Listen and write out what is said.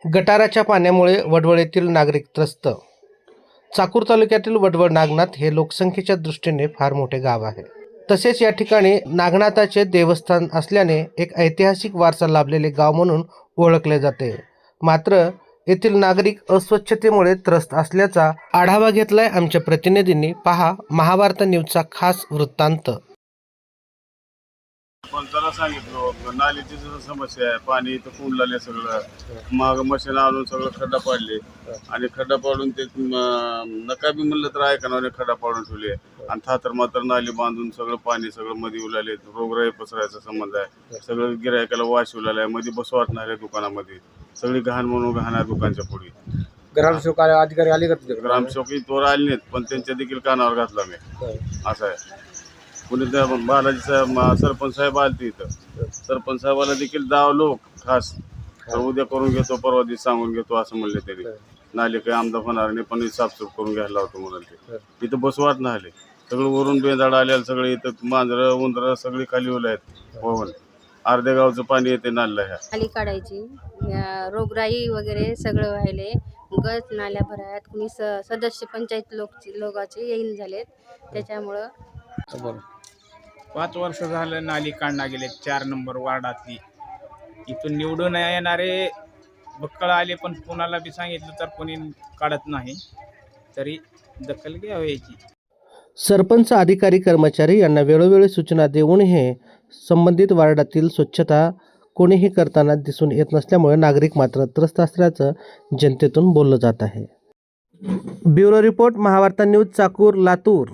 गटाराच्या पाण्यामुळे वडवळीतील नागरिक त्रस्त. चाकूर तालुक्यातील वडवळ नागनाथ हे लोकसंख्येच्या दृष्टीने फार मोठे गाव आहे. तसेच या ठिकाणी नागनाथाचे देवस्थान असल्याने एक ऐतिहासिक वारसा लाभलेले गाव म्हणून ओळखले जाते. मात्र येथील नागरिक अस्वच्छतेमुळे त्रस्त असल्याचा आढावा घेतलाय आमच्या प्रतिनिधींनी. पहा महाभारत न्यूजचा खास वृत्तांत. पण त्याला सांगितलं नालीची समस्या आहे, पाणी इथं कुंडलाले सगळं, माग मशीन आणून सगळं खड्डा पाडले आणि खड्डा पाडून ते नका बी म्हणलं तर ऐकणार खड्डा पाडून ठेवले आणि थातर मात्र नाली बांधून सगळं पाणी सगळं मध्ये उलाले. रोगराई पसरायचा संबंध आहे. सगळं गिरायकाला वाश उलालाय, मध्ये बसू वाटणार आहे दुकानामध्ये, सगळी घाण म्हणून घाण आहे दुकानच्या पुढे. ग्रामसेवक अधिकारी आले का तुझ्याकडे? ग्रामसेवक तोर आले नाहीत, पण त्यांच्या देखील कानावर घातला मी. असं आहे. कुणी त्या बालाजी साहेब सरपंच साहेब आले इथं, सरपंच साहेबाला देखील लोक खास तर उद्या करून घेतो, परवा दिवशी सांगून घेतो असं म्हणले. तरी नाले काही आमदार होणार नाही, पण साफसूफ करून घ्यायला होतो म्हणाले. इथं बसवाट नाही, सगळं वरून बेंदाड आलेलं सगळे. इथं मांजरं उंदरं सगळी खाली ओले आहेत. हो, अर्ध्या गावचं पाणी येते नाल्याला. ह्या खाली काढायची, रोगराई वगैरे सगळं व्हायले. गच नाल्या भरायत, कुणी सदस्य पंचायत लोकांचे येईन झालेत. त्याच्यामुळं 5 वर्ष झालं नाली काढणं गेले. 4 नंबर वार्डातली इथून निवडून येणारे बक्कळ आले, पण कोणाला बी सांगितलं तर कोणी काढत नाही. तरी दखल घ्यावी याची. सरपंच, अधिकारी, कर्मचारी यांना वेळोवेळी सूचना देऊनही संबंधित वार्डातील स्वच्छता कोणीही करताना दिसून येत नसल्यामुळे नागरिक मात्र त्रस्त असल्याचं जनतेतून बोललं जात आहे. Bureau report, Mahabharat news, Chakur, Latur.